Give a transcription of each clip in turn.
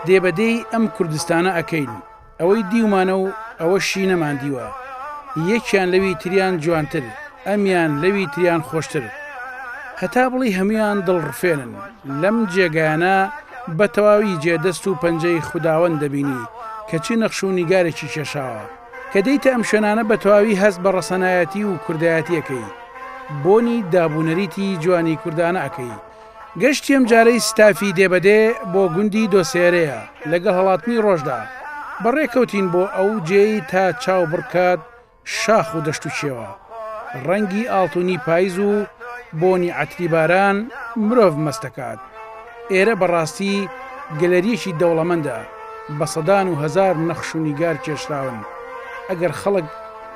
دێبەدەی ئەم کوردستانە ئەکەین ئەوەی دیومانە و ئەوەشی نەماندیوە یەکیان لەوی تریان جوانتر ئەمیان لەوی تریان خۆشتر هەتا بڵی هەمویان دڵڕفێنن لەم جێگایانە بە تەواوی جێدەست و پەنجەی خوداوەند دەبینی کەچی نەخش و نیگارێکی کێشاوە کە دەیتە ئەم شوێنانە بە تەواوی هەست بە ڕەسەنایەتی و کوردایەتیەکەی بۆنی دابوونەریتی جوانی کوردانە ئەەکەی گەشتی ئەم جارەی ستافی دێبەدێ بۆ گوندی دۆسێرەیە لەگەڵ هەڵاتنی ڕۆژدا بەڕێکەوتین بۆ ئەو جێی تا چاو بڕکات شاخ و دەشت و شێوە ڕەنگی ئاڵتونی پاییز و بۆنی عەتری باران مرۆڤ مەستەکات ئێرە بەڕاستی گەلەریەکی دەوڵەمەندە بە سەدان و هەزار نەخش و نیگار کێشراون ئەگەر خەڵک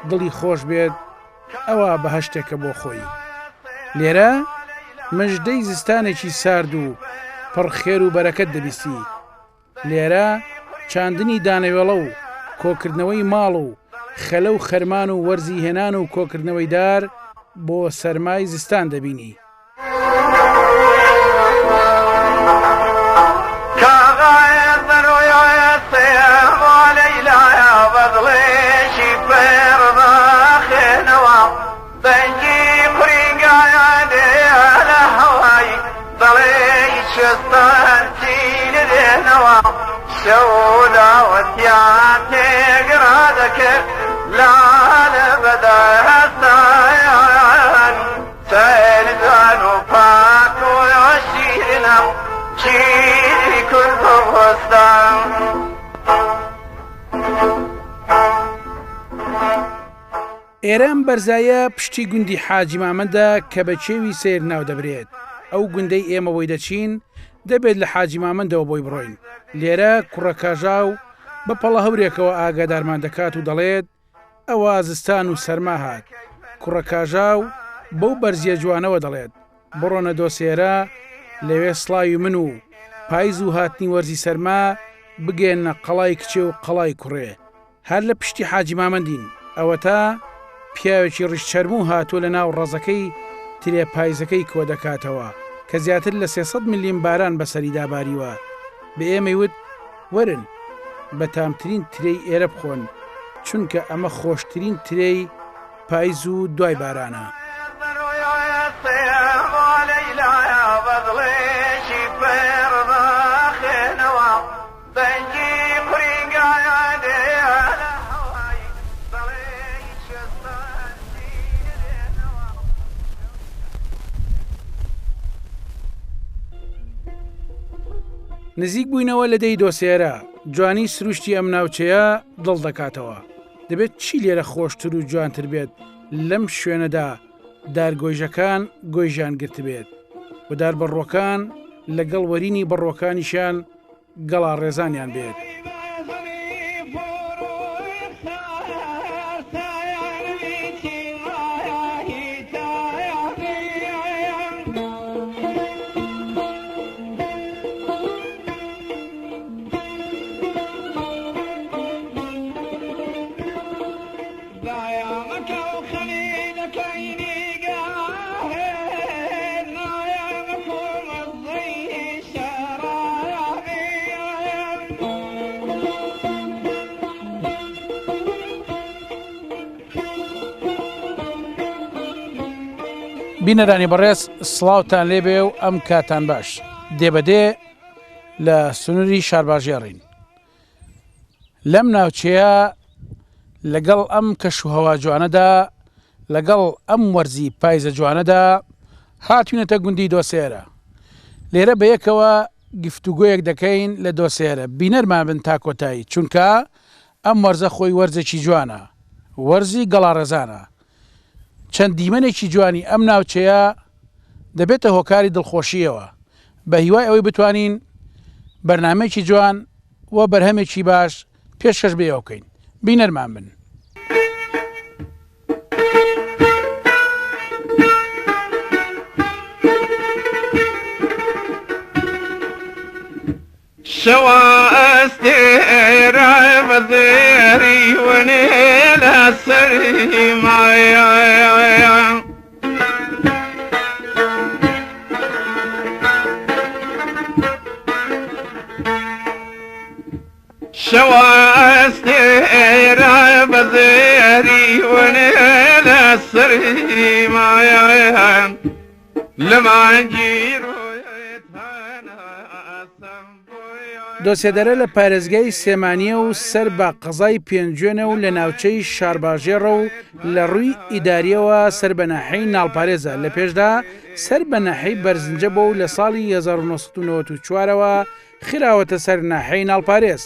دڵی خۆش بێت ئەوە بەهەشتێکە بۆ خۆی لێرە مژدەی زستانێکی سارد و پڕخێر و بەرەکەت دەبیستی لێرە چاندنی دانەوێڵە و کۆکردنەوەی ماڵ و خەلە و خەرمان و وەرزی هێنان و کۆکردنەوەی دار بۆ سەرمای زستان دەبینی ئێرەم بەرزایە پشتی گوندی حاجی مامەندە کە بە چێوی سیر ناو دەبرێت ئەو گوندەی ئێمە بۆی دەچین دەبێت لە حاجی مامەندەوە بۆی بڕۆین لێرە کوڕەکاژاو بە پەڵە هەورێکەوە ئاگادارمان دەکات و دەڵێت ئەوە زستان و سەرما هات کوڕەکاژاو بەو بەرزیە جوانەوە دەڵێت بڕۆنە دۆسێرە لەوێ سڵاوی من و پاییز و هاتنی وەرزی سەرما بگێنە قەڵای کچێ و قەڵای کوڕێ هەر لە پشتی حاجی مامەندین ئەوە تا پیاوێکی ڕیشچەرموو هاتووە لە ناو ڕەزەکەی ترێ پایزەکەی کۆ دەکاتەوە کە زیاتر لە 300 میلیۆن باران بەسەری داباریوە بە ئێمەی وت وەرن بە تامترین ترەی ئێرە بخۆن چونکە ئەمە خۆشترین ترەی پاییز و دوای بارانە نزیک بووینەوە لە دەی دۆسێرە جوانی سروشتی ئەم ناوچەیە دڵ دەکاتەوە دەبێت چی لێرە خۆشتر و جوانتر بێت لەم شوێنەدا دارگۆیژەکان گۆیژان گرت بێت و دار بەڕۆکان لەگەڵ وەرینی بەڕۆکانیشان گەڵا ڕێزانیان بێت بینەرانی بەڕێز سڵاوتان لێبێ و ئەم کاتان باش دێبەدێ لە سنووری شارباژێڕین لەم ناوچەیە لەگەڵ ئەم کەشوهەوا جوانەدا لەگەڵ ئەم وەرزی پایزە جوانەدا هاتوونەتە گوندی دۆسێرە لێرە بەیەکەوە گفتوگۆیەک دەکەین لە دۆسێرە بینەرمان بن تا کۆتایی چونکە ئەم وەرزە خۆی وەرزێکی جوانە وەرزی گەڵا ڕێزانە چەند دیمەنێکی جوانی ئەم ناوچەیە دەبێتە هۆکاری دڵخۆشیەوە بە هیوای ئەوەی بتوانین بەرنامەیەکی جوان و بەرهەمێکی باش پێشکەش بێ بکەین. بینەرمان بن. شوا استيرا بذيري ونيل السري معايا شوا استيرا بذيري ونيل السري معايا لما نجيرو دۆسێدەرە لە پارێزگای سێمانیە و سەر بە قەزای پێنجێنە و لە ناوچەی شارباژێڕە و لە ڕووی ئیداریەوە سەر بە ناحەی ناڵپارێزە لە پێشدا سەر بە ناحەی بەرزنجە بۆ و لە ساڵی 1994ەوە خراوەتە سەر ناحەی ناڵپارێز.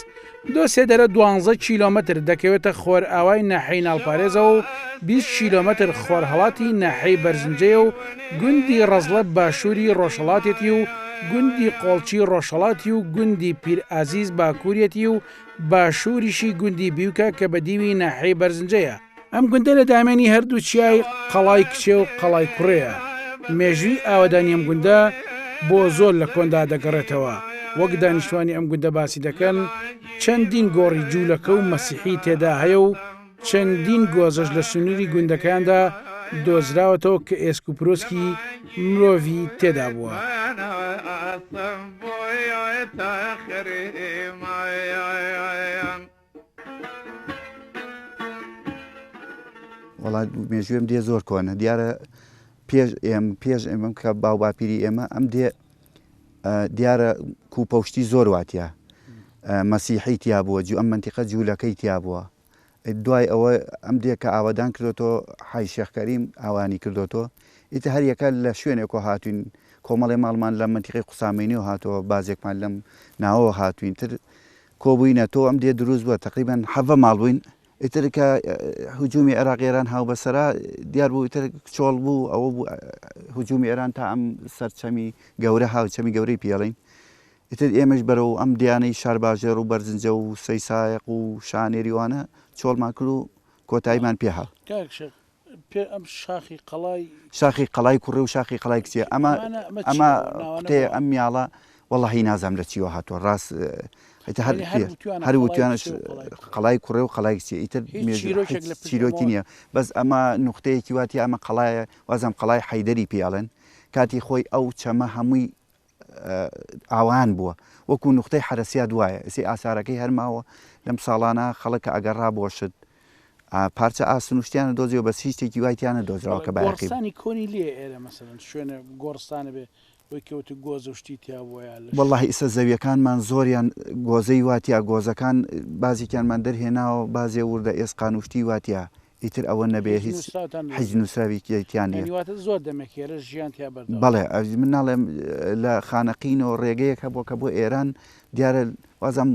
دۆسێدەرە 12 کیلۆمەتر دەکەوێتە خۆر ئاوای ناحەی ناڵپارێزە و 20 کیلۆمەتر خۆرهەڵاتی ناحەی بەرزنجەیە و گوندی ڕەزلە باشووری ڕۆژهەڵاتێتی و گوندی قۆڵچی ڕۆژهەڵاتی و گوندی پیرئازیز باکوورێتی و باشووریشی گوندی بیوکە کە بە دیوی ناحەی بەرزنجەیە. ئەم گوندە لە دامێنی هەردوو چیای قەڵای کچێ و قەڵای کوڕەیە. مێژووی ئاوەدانی ئەم گوندە بۆ زۆر لە کۆندا دەگەڕێتەوە. وەک دانیشتوانی ئەم گوندە باسی دەکەن چەندین گۆڕی جوولەکە و مەسیحی تێدا هەیە و چەندین گۆزەش لە سنووری گوندەکاندا دۆزراوەتەوە کە ئێسک و پرۆسکی مرۆڤی تێدا بووە. وڵات مێژوێم دێ زۆر کۆنە دیارە پێش ئێمە کە باوباپیری ئێمە ئەم دێ دیارە کوپەشتی زۆر واتە مەسیحی تیا بووە ئەم منتیقە جوولەکەی تیا بووە. دوای ئەوە ئەم دێ کە ئاوادان کردوەوە حای شێخکەریم ئاوانی کردوەوە ئیتە هەر یەکە لە شوێنێکۆ هاتوین کۆمەڵی ماڵمان لە منتیقی قوسامینەوە هاتەوە بازێکمان لەم ناوەوە هاتوین تر کۆبووینە تۆ ئەم دێ دروست بووە تقریبان حەڤە ماڵبووین ئیتر کە هجومی عێراقیێران هاو بەسەرا دیار بوو ئیتر چۆڵ بوو ئەوە بوو هجومی ئێران تا ئەم سەرچەمی گەورە هاوچەمی گەورەی پێڵین ئیتر ئێمەش بەرەو ئەم دیانەی شارباژێر و بەرزنجە و سەیسایق و شانێریوانە چۆڵمان کرد و کۆتاییمان پێها ئەم شاخی قەڵای کوڕێ و شاخی قەڵای کچێ ئەمە قوتێ ئەم میاڵە وەڵڵاهی نازام لە چیوە هاتووە ڕاست هەر وتیانش قەڵای کوڕێ و قەڵای کچێ ئیتر چیرۆکی نییە بەس ئەمە نوختەیەکی واتی ئەمە قەڵایە وازم قەڵای حەیدەری پێڵێن کاتی خۆی ئەو چەمە هەمووی ئاوان بووە وەکو نوختەی حرەسیا دوایە ئسی ئاسارەکەی هەرماوە لەم ساڵانە خەڵکە ئەگەڕا بۆشت پارچە ئاسنوشتیانە دۆزیەوە بەس هیچ شتێکی وایتیانە دۆزراوە کە باقیستانی کۆنی لێ ئێرە مەسەڵەن شوێنە گۆڕستانە بێ وەکەوت گۆزە شتی تیا بۆە وەڵڵاهی ئێستا زەویەکانمان زۆریان گۆزەی واتیا گۆزەکان بازێکیانمان دەرهێناوە بازێ وردە ئێسقانوشتی واتیا ئیتر ئەوە نەبێ هیچ حیج نووسراویکیان زۆر دەمەکێرە ژیان تیا بەر بەڵێ من ناڵێم لە خانەقینەوە ڕێگەیەک هەبووە کە بۆ ئێران دیارە وازم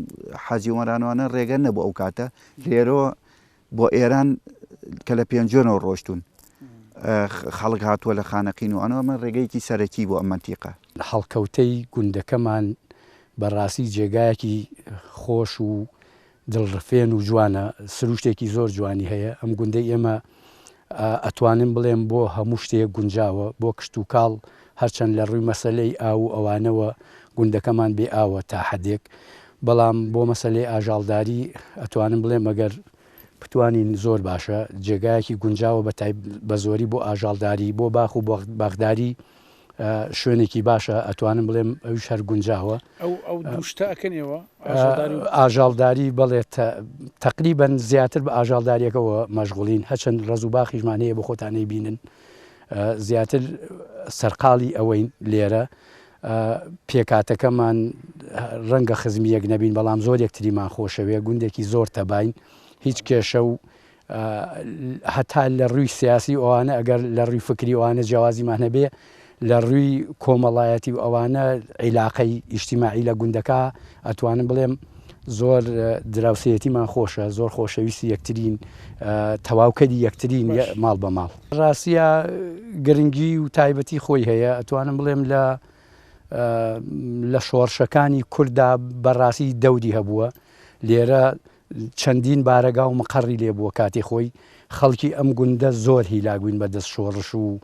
حاجی وەرانوانە ڕێگە نەبوو ئەو کاتە لێرەوە بۆ ئێران کە لە پێنجۆنەوە ڕۆشتون خەڵک هاتووە لە خانەقین و ئەنەوە من ڕێگەیەکی سەرەکی بۆ ئەم منتیقە هەڵکەوتەی گوندەکەمان بەڕاستی جێگایەکی خۆش و دڵڕفێن و جوانە سروشتێکی زۆر جوانی هەیە ئەم گوندەی ئێمە ئەتوانم بڵێم بۆ هەموو شتێک گونجاوە بۆ کشت و کاڵ هەرچەند لە ڕووی مەسەلەی ئاو و ئەوانەوە گوندەکەمان بێ ئاوە تا حەدێک بەڵام بۆ مەسەلەی ئاژاڵداری ئەتوانم بڵێم ئەگەر بتوانین زۆر باشە جێگایەکی گونجاوە بە زۆری بۆ ئاژاڵداری بۆ باخ و باغداری شوێنێکی باشە ئەتوانم بڵێم ئەوش هەر گونجاوە ئەو دوشتەکەنەوە ئاژاڵداری بڵێت تقریبەن زیاتر بە ئاژاڵداریەکەەوە مەشغولین هەچەند ڕز و باخیشمان هەیە بە خۆتانەی بینن زیاتر سەرقاڵی ئەوەی لێرە پێکاتەکەمان ڕەنگە خزمیەک نەبین بەڵام زۆر یەکتریمان خۆشەوێ گوندێکی زۆر تەباین هیچ کێشە و هەتا لە ڕووی سیاسی ئەوانە ئەگەر لە ڕووی فکری ئەوانە جیاوازیمان هەبێ لە ڕووی کۆمەڵایەتی و ئەوانە عیلاقەی ئیجتیماعی لە گوندەکە ئەتوانم بڵێم زۆر دراوسەتیمان خۆشە زۆر خۆشەویستی یەکترین تەواوکەری یەکترین ماڵ بە ماڵ ڕاستیە گرنگی و تایبەتی خۆی هەیە ئەتوانم بڵێم لە شۆڕشەکانی کووردا بەڕاستی دەوری هەبووە لێرە چەندین بارەگا و مەقەڕی لێبووە کاتی خۆی خەڵکی ئەم گوندە زۆر هیلاگوین بە دەست شۆڕش و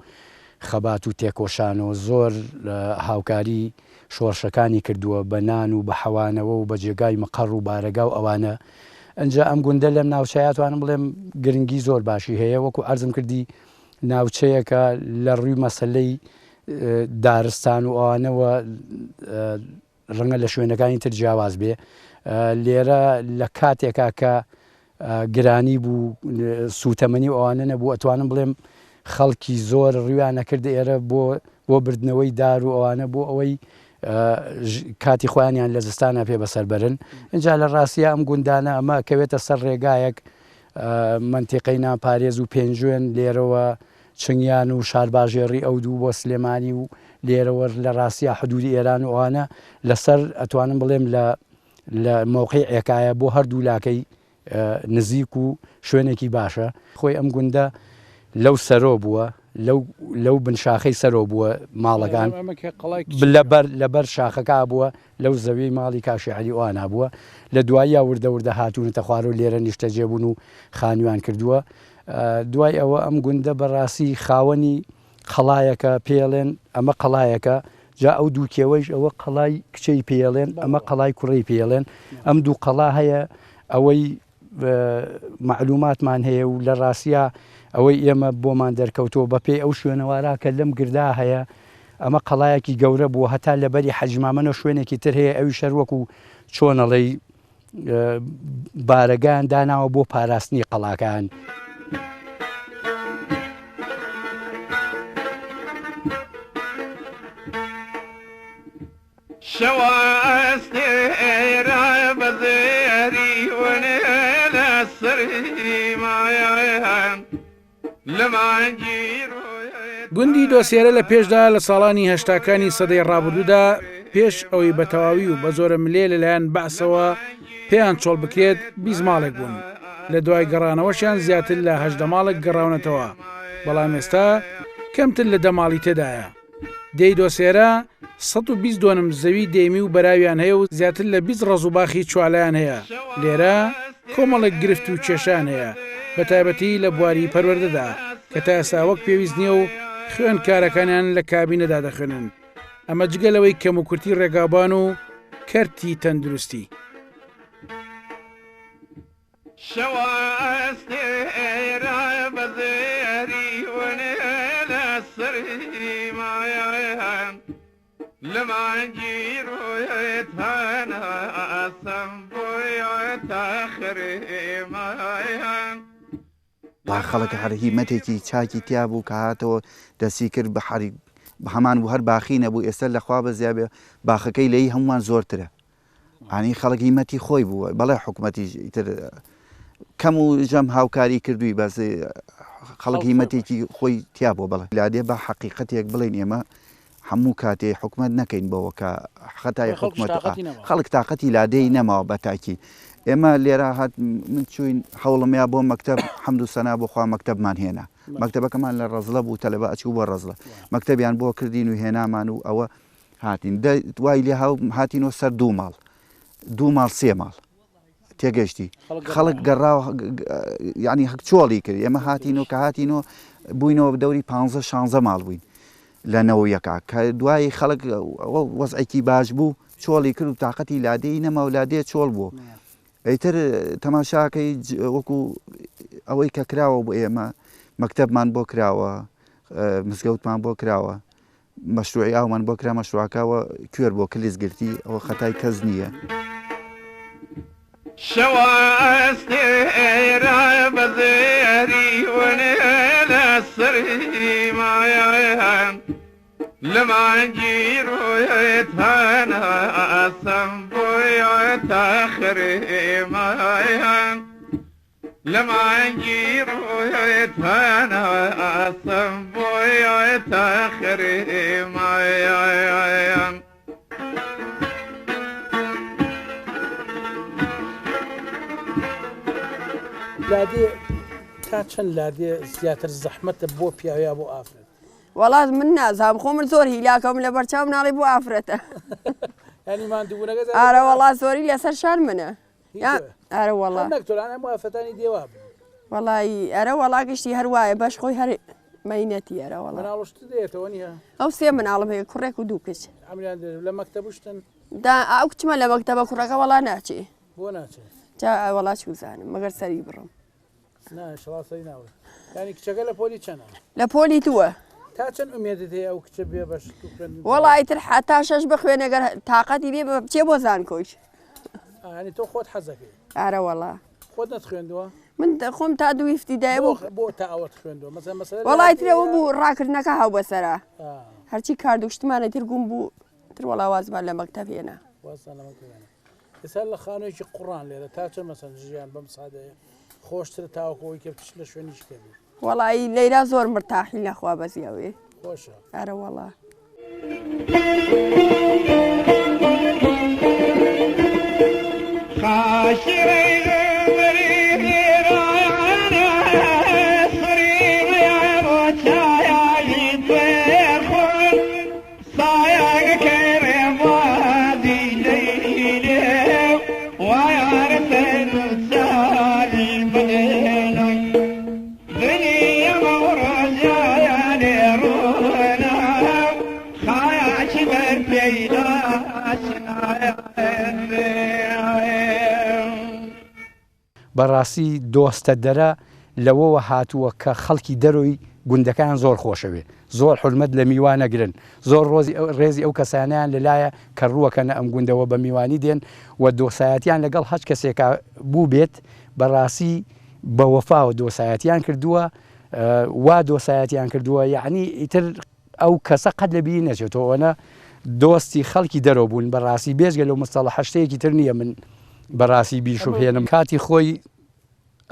خەبات و تێکۆشان و زۆر هاوکاری شۆڕشەکانی کردووە بە نان و بە حەوانەوە و بە جێگای مەقەڕ و بارەگا و ئەوانە ئەنجا ئەم گوندە لەم ناوچەیەتوانم بڵێم گرنگی زۆر باشی هەیە وەکو ئەرزم کردی ناوچەیەکە لە ڕووی مەسلەی دارستان و ئەوانەوە ڕەنگە لە شوێنەکانی تر جیاواز بێ لێرە لە کاتێکا کە گرانی بوو سوتەمەنی و ئەوانە نەبوو ئەتوانم بڵێم خەڵکی زۆر ڕویان نەکردە ئێرە بۆ بردنەوەی دار و ئەوانە بۆ ئەوەی کاتی خۆیانیان لە زستانە پێ بەسەربەرن اینجا لە ڕاستیە ئەم گوندانە ئەمە کەوێتە سەر ڕێگایەک منتیقەی ناپارێز و پێنجوێن لێرەوە چنگیان و شارباژێڕی ئەو دوو بۆ سلێمانی و لێرەوە لە ڕاستیە حدودی ئێران و ئەوانە لەسەر ئەتوانم بڵێم لە موقعی ئێکایە بۆ هەردوو لاکەی نزیک و شوێنێکی باشە خۆی ئەم گوندە لەو سەرۆ بووە لەو بنشاخەی سەرۆ بووە ماڵەکان لەبەر شاخەکە بووە لەو زەوی ماڵی کاشی عەلی ئەوانە بووە لە دواییە وردە هاتوونەتە خوار و لێرە نیشتەجێبوون و خانوویان کردووە دوای ئەوە ئەم گوندە بەڕاستی خاوەنی قەڵایەکە پێڵێن ئەمە قەڵایەکە جا ئەو دووکێوەیش ئەوە قەڵای کچەی پێڵێن ئەمە قەڵای کوڕی پێڵێن ئەم دوو قەڵا هەیە ئەوەی معلوماتمان هەیە و لە ڕاستیە ئەوەی ئێمە بۆمان دەرکەوتەوە بەپێی ئەو شوێنەوارا کە لەم گردا هەیە ئەمە قەڵایەکی گەورە بووە هەتا لەبەری حەجمامەنە شوێنێکی تر هەیە ئەوی شەروەکو چۆنەڵی بارەگان داناوە بۆ پاراستنی قەڵاکان. شواستێرا بەزێری وەنێ لە سەری مایەیان لەمانگیر گوندی دۆسیێرە لە پێشدا لە ساڵانی هەشتاکانی سەدەی ڕابردوودا پێش ئەوەی بە تەواوی و بە زۆرە ملێ لەلایەن بەعسەوە پێیان چۆڵ بکرێت 20 ماڵێک بوون لە دوای گەڕانەوەشیان زیاتر لە 8 ماڵێک گەڕاونەتەوە بەڵام ئێستا کەمتر لە 10 ماڵی تێدایە. دەی دۆسێرە 120 دۆنم زەوی دەیمی و بەراویان هەیە و زیاتر لە 20 ڕەزوباخی چوالایان هەیە لێرە کۆمەڵێک گرفت و کێشان هەیە بە تایبەتی لە بواری پەروەردەدا کە تا ئێستا وەک پێویست نییە و خوێن کارەکانیان لە کابینەدا دەخوێنن ئەمە جگەلەوەی کەم و کورتی ڕێگابان و کەرتی تەندروستی. شواستێرا بەزێری وەنێ لە سەری مایەیان لەمانگیر ڕۆیەتانە ئەسەم بۆیەتە خرێمایەیان با خەڵک هەر هیمەتێکی چاکی تیا بوو کە هاتەوە دەسی کرد بە حەری هەمان بوو هەر باخی نەبوو ئێستا لەخوا بەزیابێ باخەکەی لەی هەمووان زۆرترە ئانی خەڵک هیمەتی خۆی بووە بەڵێ حکوومەتی تر کەم و ژەم هاوکاری کردووی بەس خەڵک هیمەتێکی خۆی تیا بوو بڵێ لادێ بە حەقیقەتێک بڵێن ئێمە هەموو کاتێ حکوومەت نەکەین بەوە کە خەتای حکوومەت خەڵک تااقەتی لادەی نەماوە بە تاکی ئێمە لێرە هات من چوین هەوڵمیا بۆ مەکتەب حەمد و سەنا بۆخوا مەکتەبمان هێنا مەکتەبەکەمان لە ڕەزلە بوو تەلەبە ئەچوو بۆ ڕەزلە مەکتەبیان بۆ کردین و هێنامان و ئەوە هاتین دوای لێ هاتینەوە سەر 2 ماڵ 2 ماڵ 3 ماڵ تێگەشتی خەڵک گەڕاو یعنی هەک چۆڵی کرد ئێمە هاتینەوە کە هاتینەوە بووینەوە دەوری 15-16 ماڵ بووین لەنەوە یەکا کە دوای خەڵک وەزعێکی باش بوو چۆڵی کرد و تااقەتی لادەی نەما و لادێ چۆڵ بوو ئەیتر تەماشاکەی وەکو ئەوەی کە کراوە بۆ ئێمە مەکتەبمان بۆ کراوە مزگەوتمان بۆ کراوە مەشروعی ئاومان بۆ کرا مەشروعەکەوە کوێر بۆ کلیزگرتی ئەوە خەتای کەس نییە. شواستێرا بەزێری وەنێ لە سەری مایەیان لەمانگیر ڕۆیەتانە ئەسەم بۆیەتە خرێمایەیان لەمانگیر ڕۆیەتانە ئەسەم بۆیەتە خرێمایەیان لادێ تا چەند لادێ زیاتر زەحمەتە بۆ پیاویا بۆ ئافرەت وڵات من نازام خۆ من زۆر هیلاکەم لە بەرچاو ناڵی بۆ ئافرەتە ینی ماندووبوونەکە ئارە وڵات زۆری لەسەر شار منە ئارە وڵات نەکتۆران هەموو ئافرەتانی دێوا بن وڵی ئەرە وڵا گشتی هەروایە بەش خۆی هەر مەینەتی ئەرە وڵا مناڵشت دێتەوە نیە ئەو سێ مناڵم هەیە کوڕێک و دوو کچ ئەمریان لە مەکتەبشتن دا ئەو کچمە لە مەکتەبە کوڕەکە وڵا ناچێ بۆ ناچێت جا وڵا چوزانم مەگەر سەری بڕم ناشڵاسی ناوە ینی کچەکە لە پۆلی چەنە لە پۆلی تووە تا چەند ئومێدت هەیە ئەو کچە بێ بەش وڵی تر حتا شەش بخوێنەگەر تااقەتی بێ بچێ بۆ زانکۆش ینی تۆ خۆت حەزەکەی ئارە وڵا خۆت نەتخوێندووە من خۆم تا دویفتیدای بوو بۆ تا ئەوەت خوێندووە مەسەر وڵی ترەوە بوو ڕاکردنەکە هاو بەسەرا هەرچی کاردوشتمانە ترگوم بوو تر وڵا وازمان لە مەکتەب هێنا ئێستا لە خانوویەکی قوڕان لێرە تا چەند مەسەن ژیان بەم سادەیە خۆشتر تاوەکەوەی کە پشت لە شوێنیش کردی وڵی لەیرا زۆر مرتاحی لەخوا بەزیەوەی خۆشە ئارە وڵا بەڕاستی دۆستە دەرە لەوەوە هاتووە کە خەڵکی دەرۆی گوندەکان زۆر خۆشەوێ زۆر حرمەت لە میوان نەگرن زۆر ڕێزی ئەو کەسانیان لەلایە کە ڕووەکەنە ئەم گوندەوە بە میوانی دێن و دۆسایەتیان لەگەڵ هەچ کەسێکا بوو بێت بەڕاستی بە وەفاوە دۆسایەتیان کردووە وا دۆسایەتیان کردووە یعنی ئیتر ئەو کەسە قەت لە بیر نەچێتەوەنە دۆستی خەڵکی دەرەوە بوون بەڕاستی بێژگە لەو مستەڵە هەشتەیەکی تر نییە من بەڕاستی بیرشوهێنم کاتی خۆی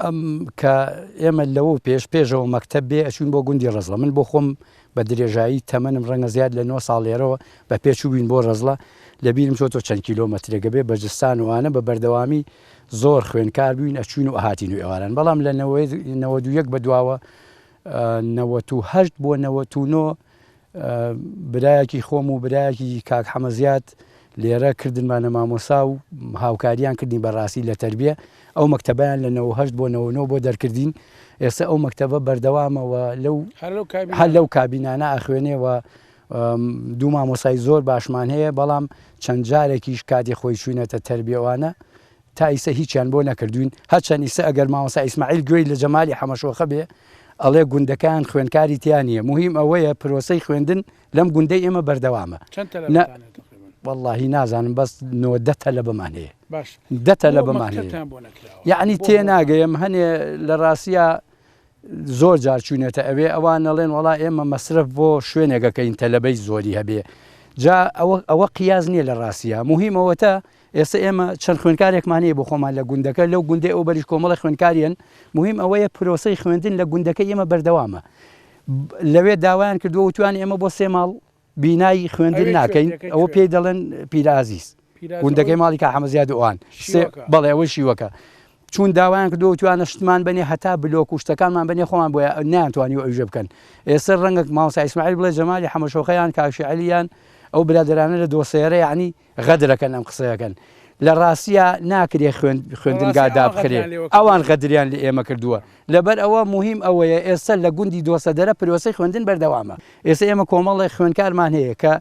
ئەم کە ئێمە لەوە پێشەوە مەکتەب بێ ئەچوین بۆ گوندی ڕزڵە من بۆ خۆم بە درێژایی تەمەنم ڕەنگە زیاد لە 9 ساڵ لێرەوە بە پێچووبین بۆ ڕزڵە لە بیرم چۆتۆ چەند کیلۆمەترێکە بێ بەجستان وانە بە بەردەوامی زۆر خوێنکار بووین ئەچوین و ئاهاتین و ئێواران بەڵام لە 91 بە دواوە 98 بۆ 99 برایەکی خۆم و برایەکی کاک حەمەزیات لێرە کردنمانە مامۆسا و هاوکاریان کردین بەڕاستی لە تەربیە ئەو مەکتەبیان لە 98 بۆ 99 بۆ دەرکردین ئێستا ئەو مەکتەبە بەردەوامەوە هەر لەو کابینانە ئاخوێنێەوە دوو مامۆسای زۆر باشمان هەیە بەڵام چەند جارێکیش کاتی خۆی چوینەتە تەربیەوانە تا ئیسە هیچیان بۆ نەکردوین هەرچەند ئیسە ئەگەر مامۆسا ئیسماعیل گوێی لە جەمالی حەمەشۆخە بێ ئەڵێ گوندەکان خوێنکاری تیانە مهم ئەوەیە پرۆسەی خوێندن لەم گوندەی ئێمە بەردەوامە واللهی نازانم بەس 90 لە بەمان هەیە 10 لە بەمان هەیە یعنی تێناگەیم هەنێ لە ڕاستیە زۆر جار چوونێتە ئەوێ ئەوان نەڵێن وڵا ئێمە مەسرف بۆ شوێنێکەکەین تەلەبەی زۆری هەبێ جا ئەوە قیاز نییە لە ڕاستیە مهمەوەتە ئێستا ئێمە چەند خوێنکارێکمان هەیە بۆ خۆمان لە گوندەکە لەو گوندەی ئەو بەریش کۆمەڵی خوێنکاریان مهم ئەوەیە پرۆسەی خوێندن لە گوندەکە ئێمە بەردەوامە لەوێ داوایان کردووە وتوان ئێمە بۆ 3 ماڵ بینایی خوێندن ناکەین ئەوە پێی دەڵێن پیرازیز گوندەکەی ماڵی کا حەمەزیاد ئەوان بەڵێ ئەوەی شیوەکە چون داوایان کردو توانە شتمان بنێ هەتا بلۆک و شتەکانمان بنێ خۆمان بۆ نانتوانی و ئەوژە بکەن ئێستا ڕەنگە مامۆستا ئیسماعیل بڵێ جەمالی حەمەشۆخەیان کاکشی عەلییان ئەو برادرانە لە دۆسەیەرە یعنی غەدرەکەن ئەم قسەیەکەن لە ڕاستیە ناکرێ خوێندنگادا بخرێ ئەوان غەدریان لە ئێمە کردووە لەبەر ئەوە مهم ئەوەیە ئێستا لە گوندی دۆسە دەرە پرۆسەی خوێندن بەردەوامە ئێستا ئێمە کۆمەڵی خوێنکارمان هەیە کە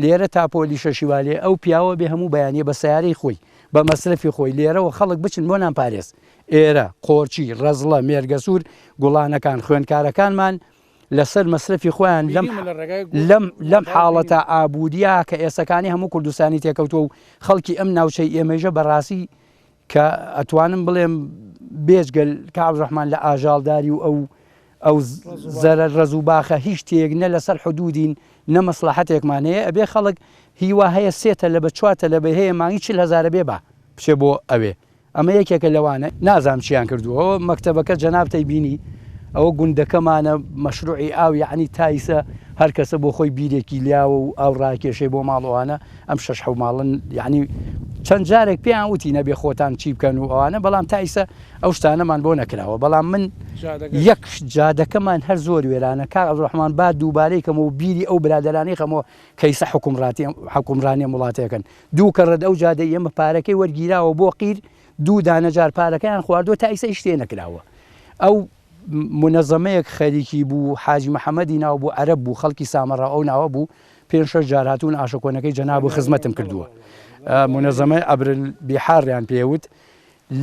لێرە تاپۆلی شەشیوالێ ئەو پیاوە بێ هەموو بەیانیە بە سیارەی خۆی بە مەسرفی خۆی لێرەوە خەڵک بچن بۆ نامپارێز ئێرە قۆرچی ڕەزڵە مێرگەسوور گوڵانەکان خوێنکارەکانمان لەسەر مەسرفی خۆیان لەم حاڵەتە ئابوودیا کە ئێسەکانی هەموو کوردستانی تێکەوتوە و خەڵکی ئەم ناوچەی ئێمەژە بەڕاستی کە ئەتوانم بڵێم بێژگەل کە عەبدوڕەحمان لە ئاژاڵداری و ئەو زەرە ڕەز و باخە هیچ تێک نە لەسەر حدودین نە مەسلحەتێکمان هەیە ئەبێ خەڵک هیوا هەیە 3 لە بە 4 لە بە هەیە مانگی 40,000 بێ بە بچێ بۆ ئەوێ ئەمە یەکێکە لەوانە نازام چیان کردووە مەکتەبەکە جەنابتەی بینی ئەوە گوندەکەمانە مەشروعی ئاو یعنی تایسە هەر کەسە بۆ خۆی بیرێکی لیاوە و ئاو ڕاکێشەی بۆ ماڵەوانە ئەم 6 ماڵن یعنی چەند جارێک پێیان وتی نەبێ خۆتان چی بکەن و ئەوانە بەڵام تا ئیسە ئەو شتانەمان بۆ نەکراوە بەڵام من یەک جادەکەمان هەر زۆر وێرانە کاک عەبدوڕەحمان با دووبارەیکەمەوە و بیری ئەو برادەرانەی خەمەوە کەیسە حکومڕانی وڵاتەکەن دوو کەڕەت ئەو جادەی ئێمە پارەکەی وەرگیراوە بۆ قیر دوو دانەجار پارەکەیان خواردووە تا ئیسە شتێ نەکراوە ئەو منەزەمەیەک خەریکی بوو حاجی محەممەدی ناو بوو عەرەب بوو خەڵکی سامەڕە ئەو ناوە بوو 5 جار هاتوون ئاشۆکۆنەکەی جەناب و خزمەتم کردووە منەزەمەی ئەبرالبیحاریان پێوت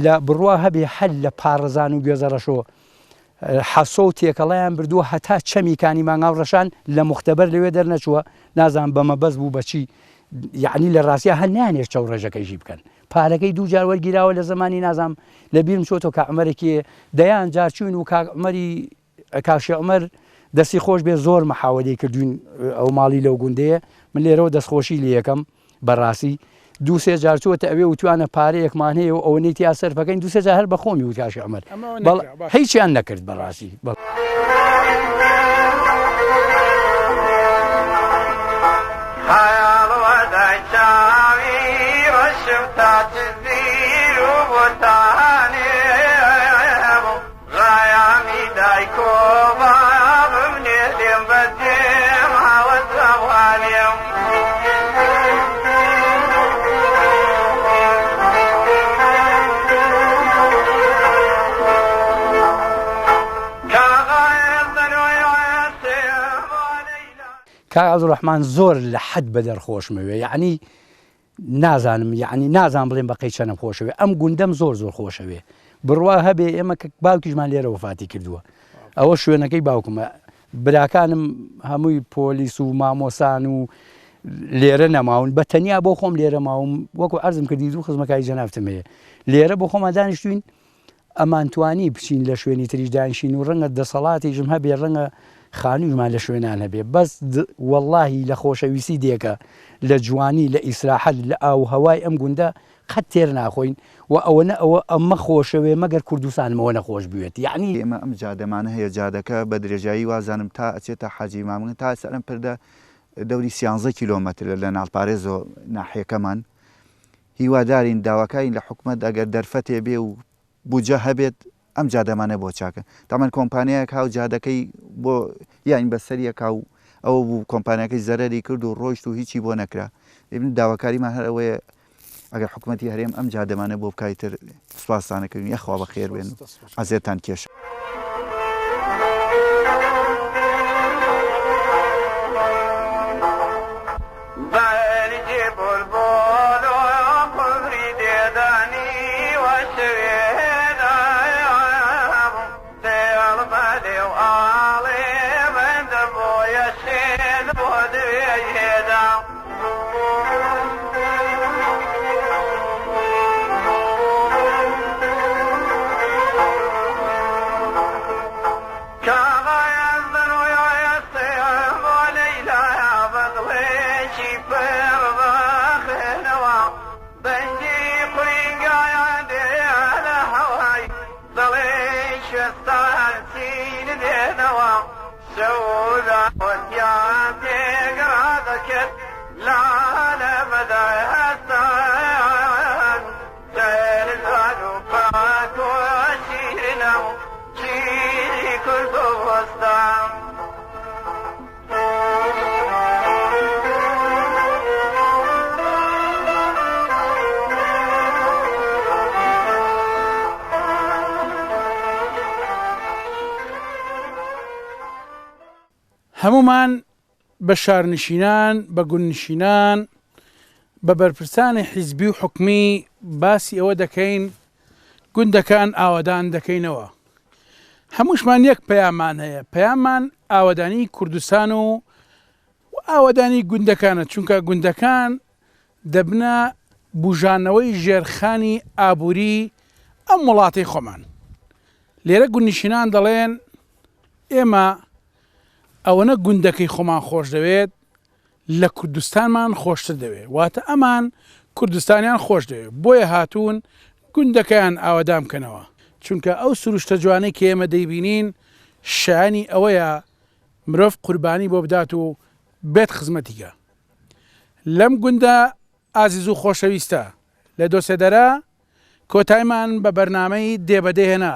لە بڕوا هەبێ هەل لە پارڕەزان و گوێزەڕەشۆ حەسۆ و تێکەڵیان بردووە هەتا چەمیکانی مانگاو ڕەشان لە مختبەر لەوێ دەرنەچووە نازان بەمەبەست بوو بەچی یعنی لە ڕاستیە هەر نانێت چەو ڕێژەکەیژی بکەن پارەکەی دوو جار وەرگیراوە لە زمانی نازام لە بیرم چۆتۆ کاعمەرێکی دەیان جارچوین و کاعمەری کاشی عمەر دەستی خۆش بێ زۆر مەحاوەلەی کردوین ئەو ماڵی لەو گوندەیە من لێرەوە دەستخۆشی لە یەکەم بەڕاستی دو سێ جار چووەتە ئەوێ وتوانە پارەیەکمان هەیە و ئەوەی تیا سەرفەکەین دو سێ جار هەر بە خۆمی وت کاشی عمەر هیچیان نەکرد بەڕاستی کاک عەبدوڕەحمان زۆر لە حەد بە دەرخۆشمەوێ یعنی نازانم یعنی نازان بڵێم بەقەی چەنە خۆشەوێ ئەم گوندەم زۆر خۆشەوێ بڕوا هەبێ ئێمە باوکیشمان لێرە وفاتی کردووە ئەوە شوێنەکەی باوکمە براکانم هەمووی پۆلیس و مامۆسان و لێرە نەماون بە تەنیا بۆ خۆم لێرە ماوم وەکو عەرزم کردی دوو خزمەکاری جەنابتم هەیە لێرە بۆ خۆمان دانیشتوین ئەمانتوانی بچین لە شوێنی تریش دانیشین و ڕەنگە دەسەڵاتیژم هەبێ ڕەنگە خانوویمان لە شوێنان هەبێ بەس وەڵڵاهی لە خۆشەویستی دێکە لە جوانی لە ئیسراحەت لە ئاو هەوای ئەم گوندە قەت تێر ناخۆین و ئەوەنە ئەوە ئەمە خۆشەوێ مەگەر کوردستانمەوە نەخۆش بوێت یعنی ئێمە ئەم جادەمانە هەیە جادەکە بە درێژایی وازانم تا ئەچێتە حاجی مامون تا سەرم پردە دەوری 13 کیلۆمەتر لە ناڵپارێز و ناحیەکەمان هیوادارین داواکاین لە حکومەت ئەگەر دەرفەتێ بێ و بودجە هەبێت ئەم جادەمانە بۆ چاکە تامان کۆمپانیایەک هاو جادەکەی بۆ یان بەسەریەک و ئەوە بوو کۆمپانیەکەی زەرەری کرد و ڕۆیشت و هیچی بۆ نەکرا ببین داواکاریمان هەر ئەوەیە ئەگەر حکومەتی هەرێم ئەم جادەمانە بۆ بکایتر سوپاسانەکردنی یەخوا بەخێر بێن ئازێتان کێشە هەمومان بە شارنشینان بە گوندنشینان بە بەرپرسانی حیزبی و حکومی باسی ئەوە دەکەین گوندەکان ئاوادان دەکەینەوە هەمووشمان یەک پەیامان هەیە پەیامان ئاوادانی کوردستان و ئاوادانی گوندەکانە چونکە گوندەکان دەبنە بوژانەوەی ژێرخانی ئابووری ئەم وڵاتی خۆمان لێرە گوندنشینان دەڵێن ئێمە ئەوەنە گوندەکەی خۆمان خۆش دەوێت لە کوردستانمان خۆشتر دەوێت واتە ئەمان کوردستانیان خۆش دەوێت بۆیە هاتوون گوندەکەیان ئاوادام بکەنەوە چونکە ئەو سروشتە جوانەی کە ئێمە دەیبینین شایانی ئەوەیە مرۆڤ قوربانی بۆ بدات و بێت خزمەتیگە لەم گوندە ئازیز و خۆشەویستە لە دۆسێدەرە کۆتایمان بە بەرنامەی دێبەدەهێنا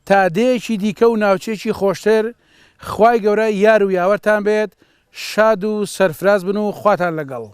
تا دەیەکی دیکە و ناوچێکی خۆشتر خوای گەورە یار و یاوەرتان بێت شاد و سەرفراز بن و خواتان لەگەڵ